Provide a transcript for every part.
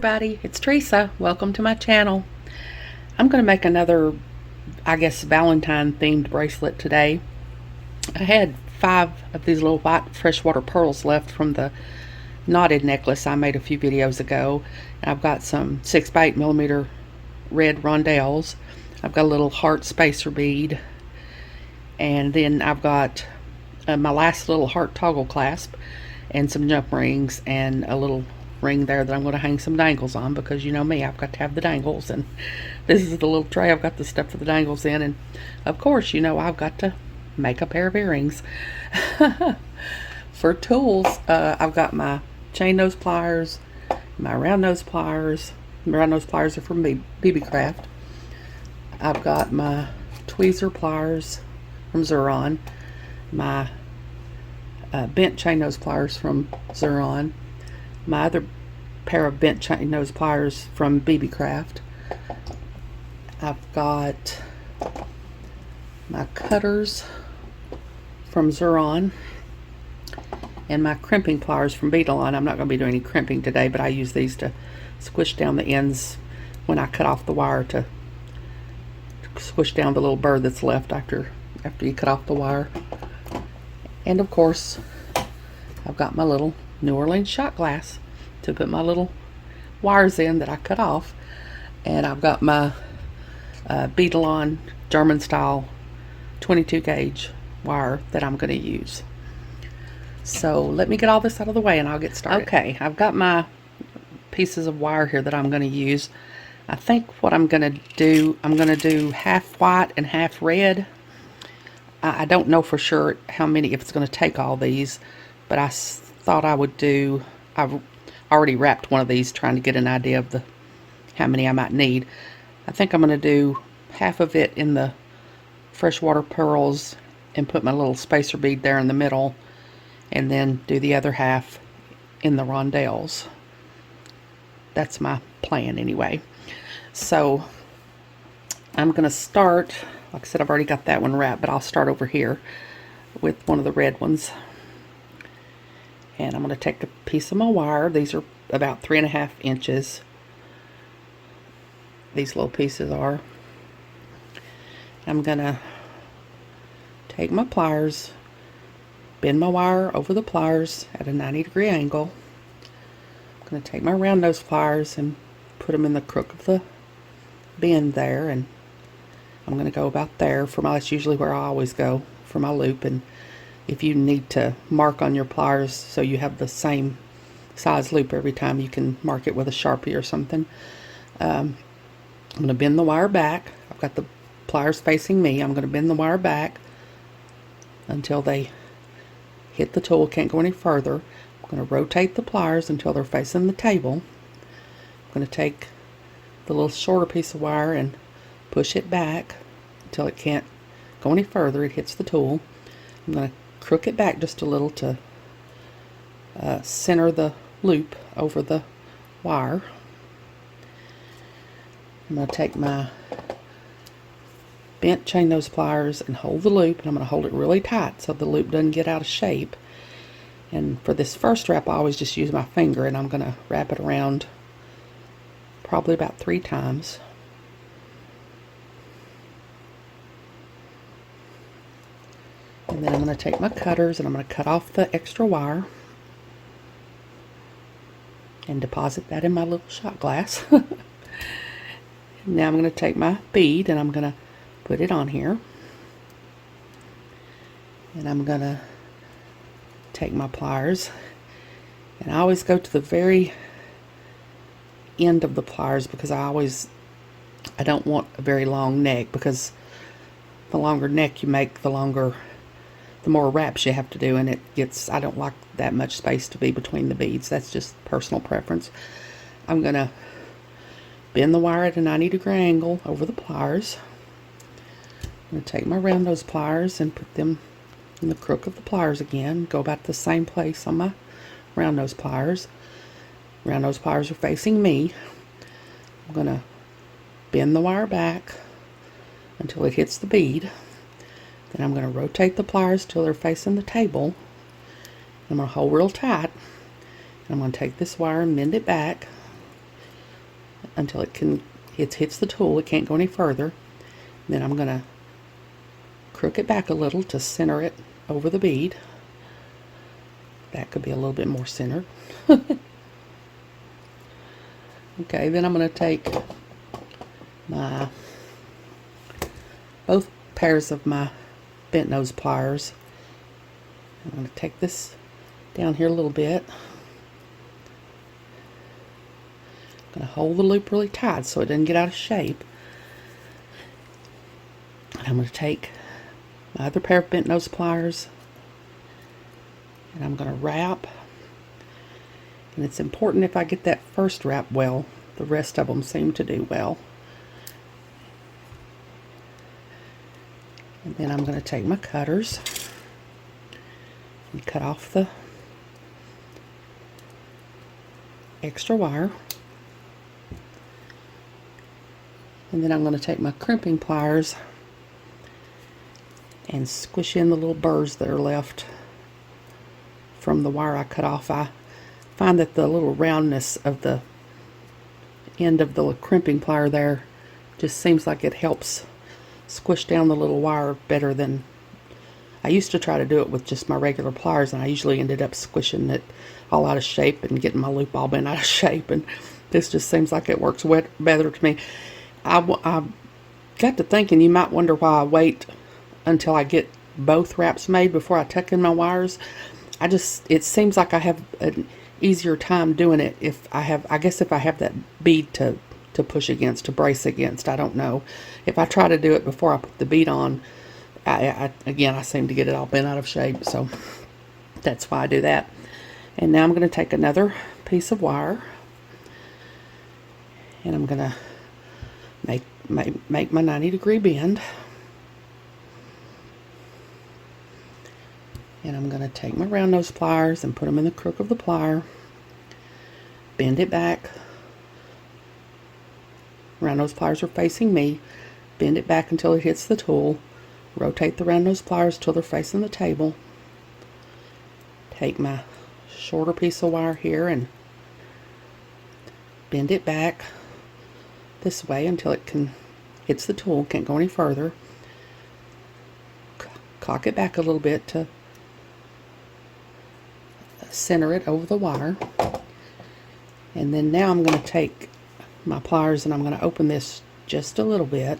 everybody, it's Teresa. Welcome to my channel. I'm going to make another, I guess, Valentine themed bracelet today. I had 5 of these little white freshwater pearls left from the knotted necklace I made a few videos ago. I've got some 6x8mm red rondelles. I've got a little heart spacer bead, and then I've got my last little heart toggle clasp and some jump rings and a little ring there that I'm going to hang some dangles on, because you know me, I've got to have the dangles, and this is the little tray I've got the stuff for the dangles in, and of course, you know, I've got to make a pair of earrings. For tools, I've got my chain nose pliers, my round nose pliers. My round nose pliers are from BB Craft. I've got my tweezer pliers from Xuron, my bent chain nose pliers from Xuron, my other pair of bent chain nose pliers from BB Craft. I've got my cutters from Xuron and my crimping pliers from Beadalon. I'm not going to be doing any crimping today, but I use these to squish down the ends when I cut off the wire, to squish down the little burr that's left after you cut off the wire. And of course, I've got my little New Orleans shot glass to put my little wires in that I cut off. And I've got my Beadalon German style 22 gauge wire that I'm going to use. So let me get all this out of the way and I'll get started. Okay, I've got my pieces of wire here that I'm going to use. I think what I'm going to do half white and half red. I don't know for sure how many, if it's going to take all these, but I thought I would do, I've already wrapped one of these trying to get an idea of how many I might need. I think I'm going to do half of it in the freshwater pearls and put my little spacer bead there in the middle, and then do the other half in the rondelles. That's my plan anyway. So I'm going to start, like I said, I've already got that one wrapped, but I'll start over here with one of the red ones. And I'm going to take a piece of my wire. These are about 3.5 inches. These little pieces are. I'm going to take my pliers, bend my wire over the pliers at a 90-degree angle. I'm going to take my round nose pliers and put them in the crook of the bend there, and I'm going to go about there for my, that's usually where I always go for my loop. And if you need to mark on your pliers so you have the same size loop every time, you can mark it with a Sharpie or something. I'm going to bend the wire back. I've got the pliers facing me. I'm going to bend the wire back until they hit the tool, can't go any further. I'm going to rotate the pliers until they're facing the table. I'm going to take the little shorter piece of wire and push it back until it can't go any further. It hits the tool. I'm going to crook it back just a little to center the loop over the wire. I'm going to take my bent chain nose pliers and hold the loop, and I'm going to hold it really tight so the loop doesn't get out of shape. And for this first wrap, I always just use my finger, and I'm going to wrap it around probably about 3 times. And then I'm going to take my cutters and I'm going to cut off the extra wire and deposit that in my little shot glass. Now I'm going to take my bead and I'm going to put it on here. And I'm going to take my pliers, and I always go to the very end of the pliers, because I don't want a very long neck, because the longer neck you make, the more wraps you have to do, and I don't like that much space to be between the beads. That's just personal preference. I'm going to bend the wire at a 90-degree angle over the pliers. I'm going to take my round nose pliers and put them in the crook of the pliers again. Go about the same place on my round nose pliers. Round nose pliers are facing me. I'm going to bend the wire back until it hits the bead. Then I'm going to rotate the pliers till they're facing the table. I'm going to hold real tight. I'm going to take this wire and bend it back until it hits the tool. It can't go any further. Then I'm going to crook it back a little to center it over the bead. That could be a little bit more centered. Okay, then I'm going to take my both pairs of my bent nose pliers. I'm going to take this down here a little bit. I'm going to hold the loop really tight so it doesn't get out of shape. And I'm going to take my other pair of bent nose pliers and I'm going to wrap. And it's important if I get that first wrap well, the rest of them seem to do well. And then I'm going to take my cutters and cut off the extra wire. And then I'm going to take my crimping pliers and squish in the little burrs that are left from the wire I cut off. I find that the little roundness of the end of the crimping plier there just seems like it helps squish down the little wire better than I used to try to do it with just my regular pliers, and I usually ended up squishing it all out of shape and getting my loop all bent out of shape, and this just seems like it works better to me. I got to thinking you might wonder why I wait until I get both wraps made before I tuck in my wires. It seems like I have an easier time doing it if I guess if I have that bead to push against, to brace against. I don't know. If I try to do it before I put the bead on, again, I seem to get it all bent out of shape, so that's why I do that. And now I'm going to take another piece of wire and I'm going to make my 90-degree bend. And I'm going to take my round nose pliers and put them in the crook of the plier, bend it back. Round nose pliers are facing me. Bend it back until it hits the tool. Rotate the round nose pliers till they're facing the table. Take my shorter piece of wire here and bend it back this way until it hits the tool, can't go any further. Cock it back a little bit to center it over the wire. And then now I'm going to take my pliers and I'm going to open this just a little bit.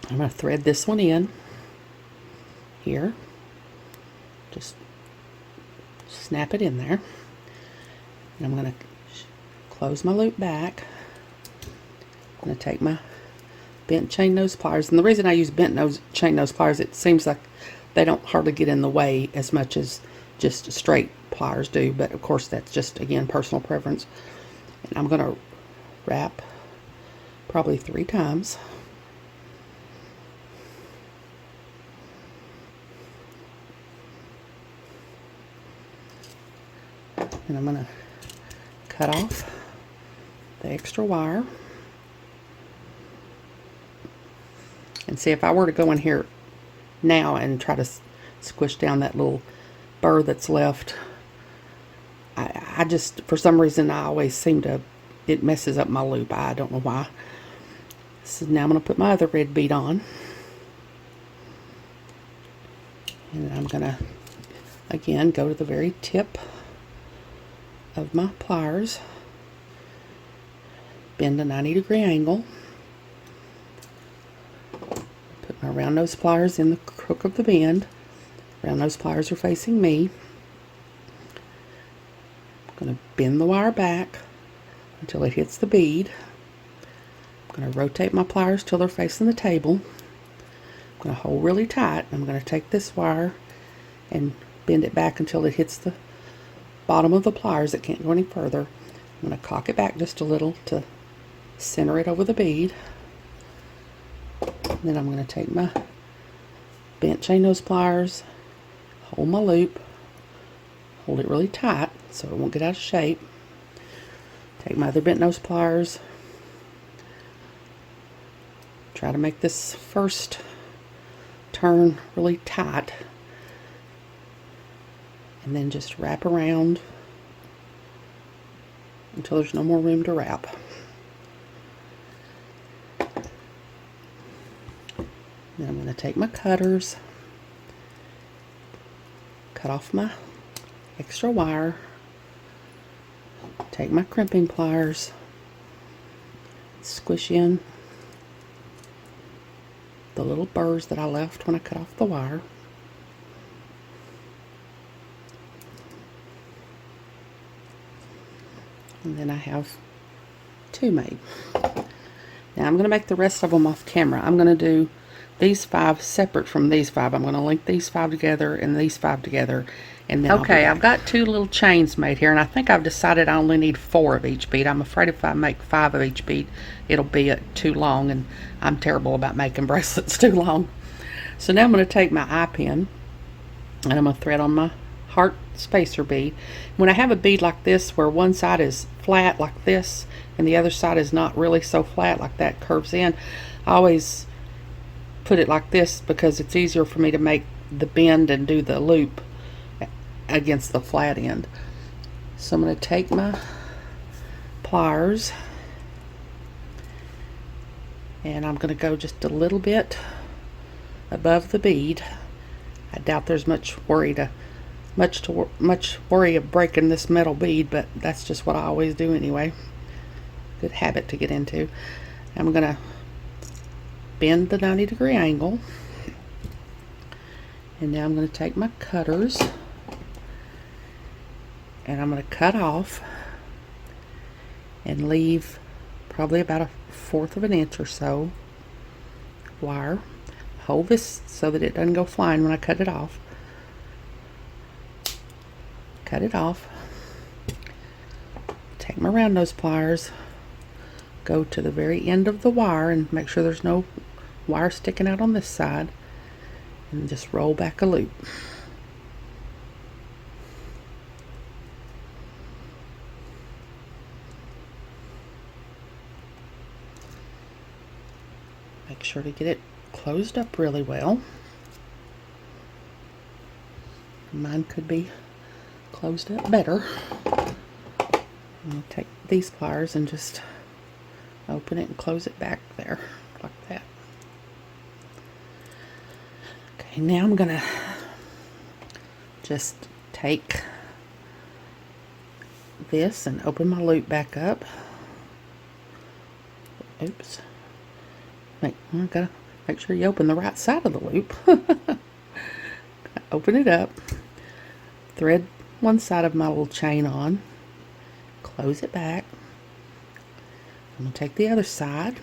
I'm going to thread this one in here. Just snap it in there. And I'm going to close my loop back. I'm going to take my bent chain nose pliers. And the reason I use bent chain nose pliers, it seems like they don't hardly get in the way as much as just straight pliers do. But of course that's just, again, personal preference. And I'm going to wrap probably 3 times. And I'm going to cut off the extra wire. And see, if I were to go in here now and try to squish down that little burr that's left, I just, for some reason, I always seem to, it messes up my loop. I don't know why. So now I'm going to put my other red bead on. And I'm going to, again, go to the very tip of my pliers, bend a 90-degree angle, put my round nose pliers in the crook of the bend. Round nose pliers are facing me. I'm going to bend the wire back until it hits the bead. I'm going to rotate my pliers till they're facing the table. I'm going to hold really tight. I'm going to take this wire and bend it back until it hits the bottom of the pliers. It can't go any further. I'm going to cock it back just a little to center it over the bead. And then I'm going to take my bent chain nose pliers, hold my loop, hold it really tight so it won't get out of shape. Take my other bent nose pliers, try to make this first turn really tight, and then just wrap around until there's no more room to wrap. Then I'm going to take my cutters, cut off my extra wire, take my crimping pliers, squish in the little burrs that I left when I cut off the wire. And then I have 2 made. Now I'm going to make the rest of them off camera. I'm going to do these 5 separate from these 5. I'm going to link these 5 together and these 5 together, and then okay, I've got 2 little chains made here, and I think I've decided I only need 4 of each bead. I'm afraid if I make 5 of each bead, it'll be too long, and I'm terrible about making bracelets too long. So now I'm going to take my eye pin, and I'm going to thread on my heart spacer bead. When I have a bead like this where one side is flat like this and the other side is not really so flat like that, curves in, I always put it like this because it's easier for me to make the bend and do the loop against the flat end. So I'm going to take my pliers and I'm going to go just a little bit above the bead. I doubt there's much worry of breaking this metal bead, but that's just what I always do anyway. Good habit to get into. I'm going to bend the 90-degree angle, and now I'm going to take my cutters and I'm going to cut off and leave probably about 1/4 of an inch or so wire. Hold this so that it doesn't go flying when I cut it off. Cut it off. Take my round nose pliers, go to the very end of the wire and make sure there's no wire sticking out on this side, and just roll back a loop. Make sure to get it closed up really well. Mine could be closed up better. I'm going to take these pliers and just open it and close it back there like that. Okay, now I'm going to just take this and open my loop back up. Oops. I gotta make sure you open the right side of the loop. Open it up, thread one side of my little chain on, close it back. I'm going to take the other side,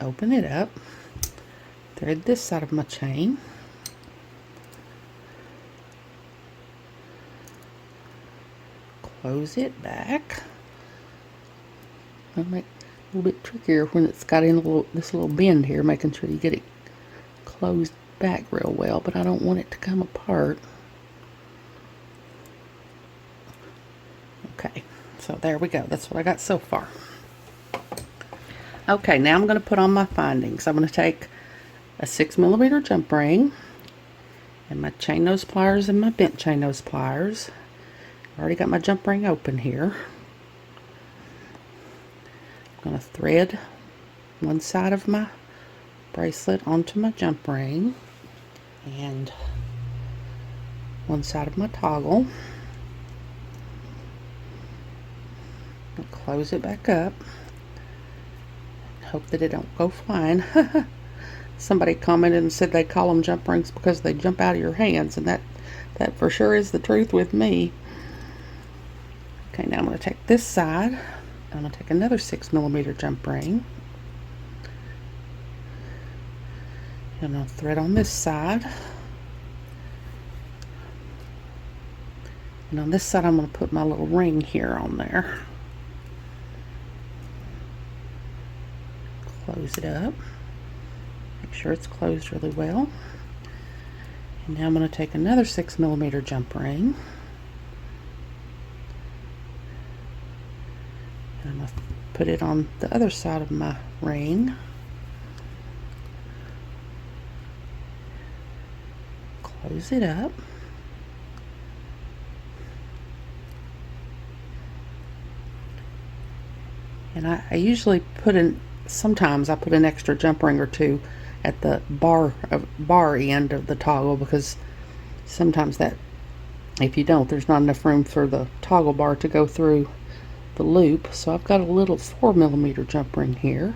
open it up, thread this side of my chain, close it back. I'll make it a little bit trickier when it's got in this little bend here, making sure you get it closed back real well, but I don't want it to come apart. Okay, so there we go. That's what I got so far. Okay, now I'm going to put on my findings. I'm going to take a 6mm jump ring and my chain nose pliers and my bent chain nose pliers. I already got my jump ring open here. I'm going to thread one side of my bracelet onto my jump ring and one side of my toggle. I'll close it back up. Hope that it don't go flying. Somebody commented and said they call them jump rings because they jump out of your hands, and that for sure is the truth with me. Okay, now I'm going to take this side. I'm going to take another 6mm jump ring. And I'll thread on this side. And on this side I'm going to put my little ring here on there. Close it up. Make sure it's closed really well. And now I'm going to take another 6mm jump ring. And I'm going to put it on the other side of my ring. Close it up. And I usually put in, sometimes I put an extra jump ring or two at the bar end of the toggle, because sometimes that, if you don't, there's not enough room for the toggle bar to go through the loop. So I've got a little 4mm jump ring here.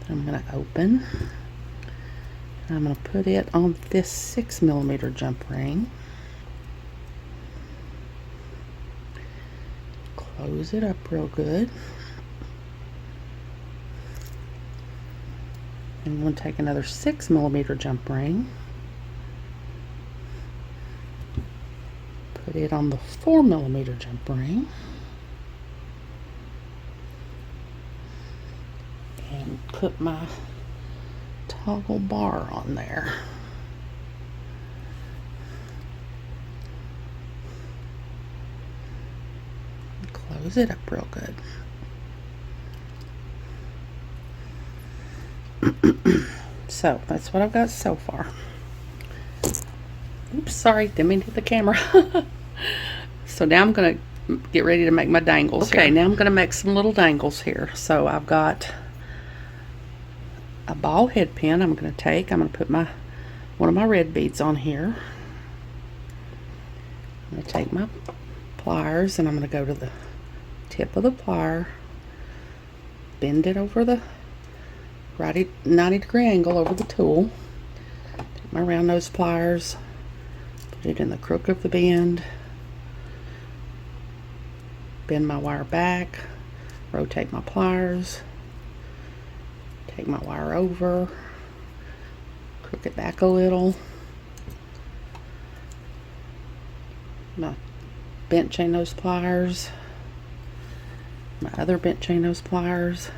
I'm going to open. I'm going to put it on this 6mm jump ring. Close it up real good. And I'm going to take another 6mm jump ring. Put it on the 4mm jump ring. And put my toggle bar on there. Close it up real good. So that's what I've got so far. Oops, sorry, didn't mean to hit the camera. So now I'm going to get ready to make my dangles. Okay, now I'm going to make some little dangles here. So I've got a ball head pin I'm going to put one of my red beads on here. I'm going to take my pliers and I'm going to go to the tip of the plier, bend it over the 90-degree angle over the tool, take my round nose pliers, put it in the crook of the bend, bend my wire back, rotate my pliers, take my wire over, crook it back a little, my bent chain nose pliers, my other bent chain nose pliers,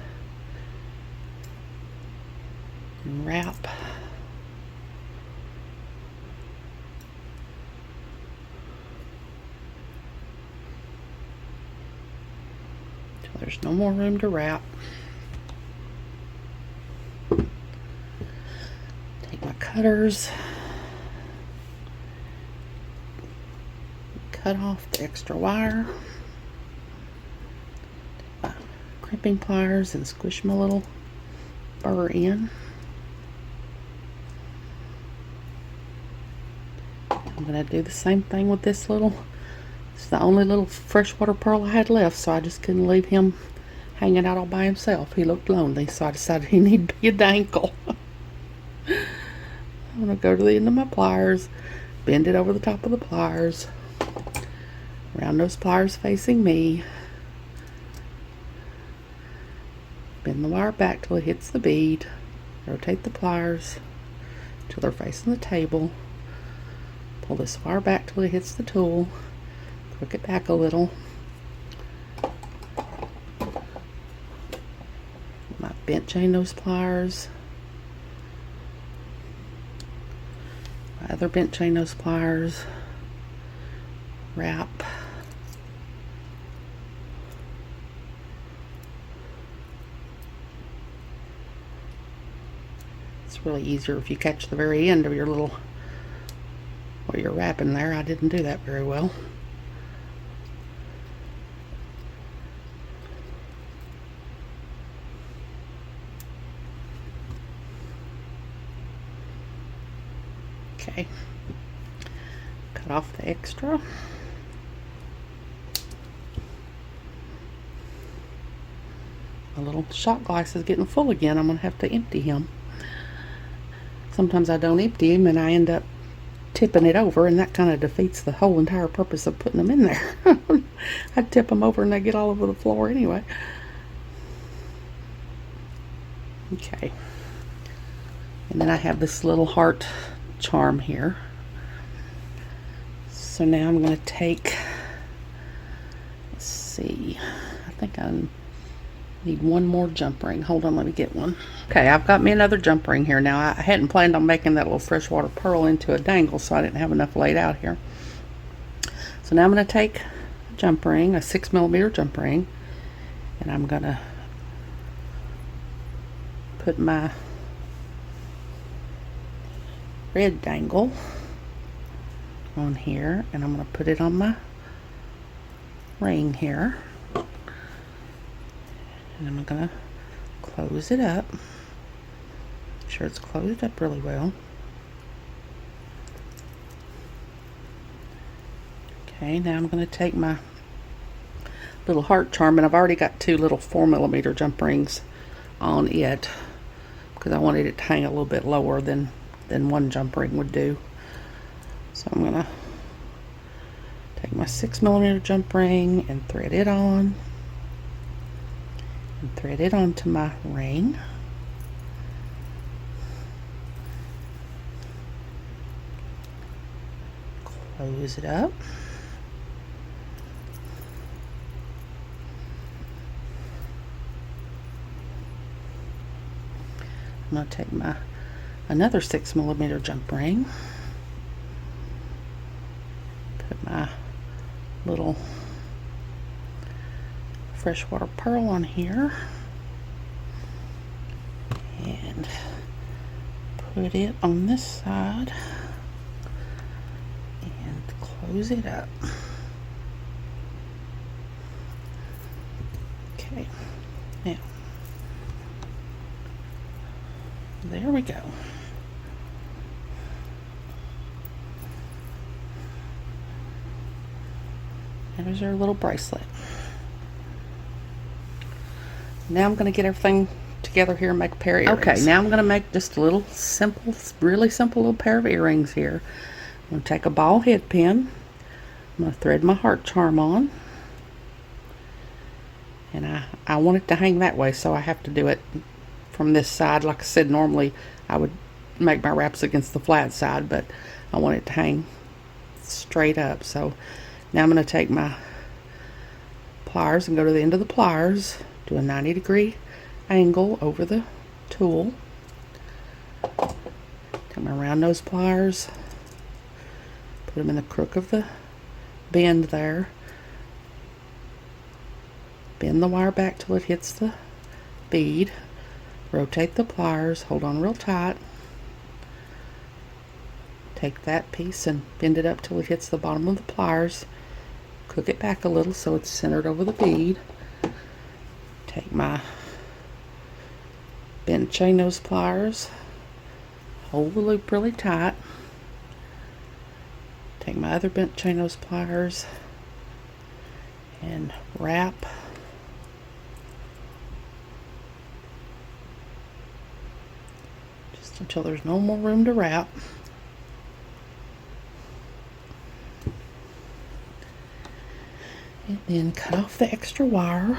and wrap. Till there's no more room to wrap. Take my cutters, cut off the extra wire, take my crimping pliers and squish my little burr in. I'm going to do the same thing with this little, it's the only little freshwater pearl I had left, so I just couldn't leave him hanging out all by himself. He looked lonely, so I decided he needed to be a dangle. I'm going to go to the end of my pliers, bend it over the top of the pliers, round those pliers facing me, bend the wire back till it hits the bead, rotate the pliers till they're facing the table, pull this wire back till it hits the tool, crook it back a little, my bent chain nose pliers, my other bent chain nose pliers, wrap, it's really easier if you catch the very end of your little, where you're wrapping there. I didn't do that very well. Okay, cut off the extra. My little shot glass is getting full again. I'm going to have to empty him. Sometimes I don't empty him and I end up tipping it over, and that kind of defeats the whole entire purpose of putting them in there. I tip them over and they get all over the floor anyway. Okay, and then I have this little heart charm here. So now I'm going to take, let's see, I think I need one more jump ring. Hold on, let me get one. Okay, I've got me another jump ring here. Now I hadn't planned on making that little freshwater pearl into a dangle, so I didn't have enough laid out here. So now I'm going to take a jump ring, a 6mm jump ring, and I'm going to put my red dangle on here, and I'm going to put it on my ring here. And I'm going to close it up. Make sure it's closed up really well. Okay, now I'm going to take my little heart charm, and I've already got 2 little 4mm jump rings on it because I wanted it to hang a little bit lower than one jump ring would do. So I'm going to take my 6mm jump ring and thread it on. And thread it onto my ring. Close it up. I'm going to take my another 6mm jump ring. Put my little freshwater pearl on here and put it on this side and close it up. Okay, now there we go. There's our little bracelet. Now I'm going to get everything together here and make a pair of earrings. Okay, now I'm going to make just a little simple, really simple little pair of earrings here. I'm going to take a ball head pin. I'm going to thread my heart charm on. And I want it to hang that way, so I have to do it from this side. Like I said, normally I would make my wraps against the flat side, but I want it to hang straight up. So now I'm going to take my pliers and go to the end of the pliers, do a 90-degree angle over the tool. Take my round nose pliers, put them in the crook of the bend there. Bend the wire back till it hits the bead. Rotate the pliers, hold on real tight. Take that piece and bend it up till it hits the bottom of the pliers. Cook it back a little so it's centered over the bead. Take my bent chain nose pliers, hold the loop really tight. Take my other bent chain nose pliers and wrap just until there's no more room to wrap. And then cut off the extra wire.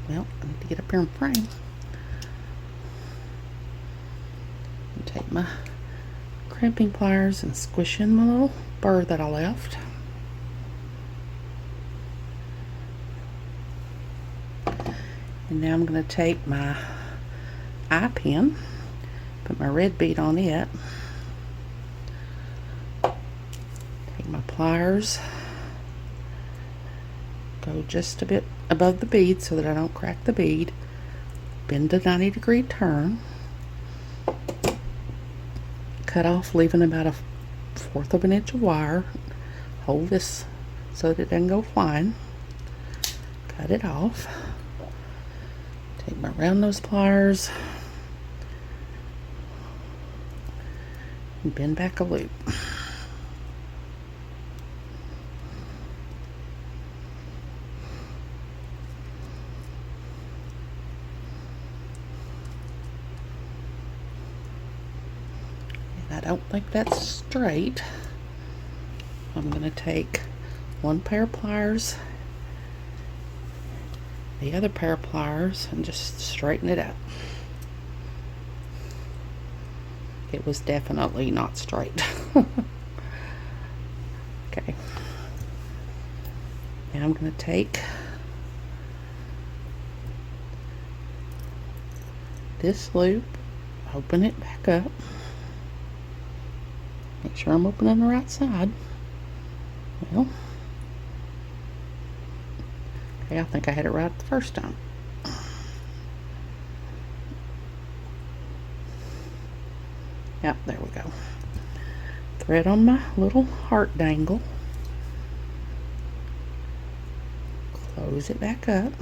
Well, I need to get up here and frame. And take my crimping pliers and squish in my little burr that I left. And now I'm going to take my eye pin, put my red bead on it. Take my pliers, go just a bit above the bead so that I don't crack the bead. Bend a 90-degree turn. Cut off, leaving about 1/4 of an inch of wire. Hold this so that it doesn't go flying. Cut it off. Take my round nose pliers and bend back a loop. And I don't think that's straight. I'm going to take one pair of pliers, the other pair of pliers, and just straighten it up. It was definitely not straight. Okay. Now I'm going to take this loop, open it back up. Make sure I'm opening the right side. Well, okay, I think I had it right the first time. Yep, there we go. thread on my little heart dangle, close it back up,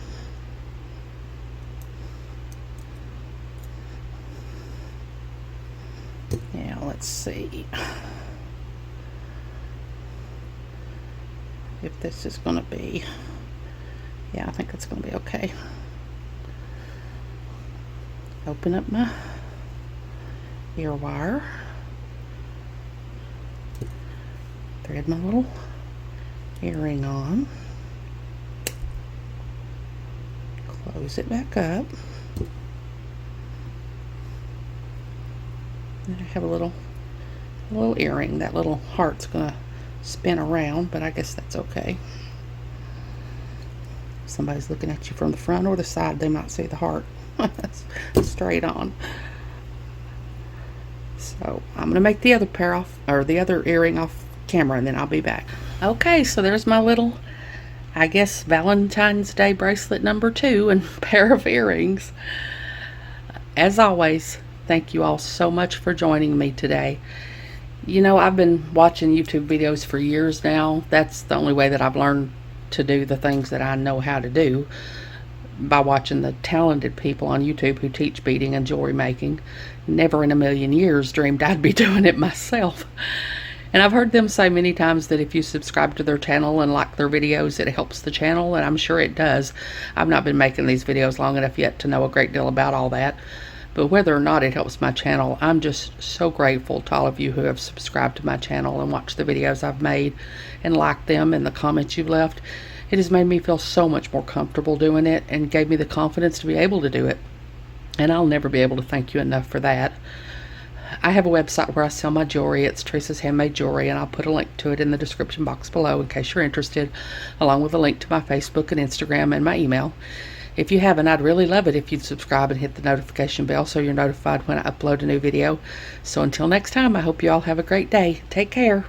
now let's see if this is going to be, yeah, I think it's going to be okay. Open up my ear wire, thread my little earring on, close it back up, and I have a little earring. That little heart's gonna spin around, but I guess that's okay. If somebody's looking at you from the front or the side, they might see the heart straight on. So I'm gonna make the other pair off, or the other earring off camera, and then I'll be back. Okay, so there's my little, I guess, Valentine's Day bracelet number 2 and pair of earrings. As always, thank you all so much for joining me today. You know, I've been watching YouTube videos for years now. That's the only way that I've learned to do the things that I know how to do, by watching the talented people on YouTube who teach beading and jewelry making. Never in a million years dreamed I'd be doing it myself. And I've heard them say many times that if you subscribe to their channel and like their videos, it helps the channel, and I'm sure it does. I've not been making these videos long enough yet to know a great deal about all that. But whether or not it helps my channel, I'm just so grateful to all of you who have subscribed to my channel and watched the videos I've made and liked them and the comments you've left. It has made me feel so much more comfortable doing it and gave me the confidence to be able to do it. And I'll never be able to thank you enough for that. I have a website where I sell my jewelry. It's Teresa's Handmade Jewelry, and I'll put a link to it in the description box below in case you're interested, along with a link to my Facebook and Instagram and my email. If you haven't, I'd really love it if you'd subscribe and hit the notification bell so you're notified when I upload a new video. So until next time, I hope you all have a great day. Take care.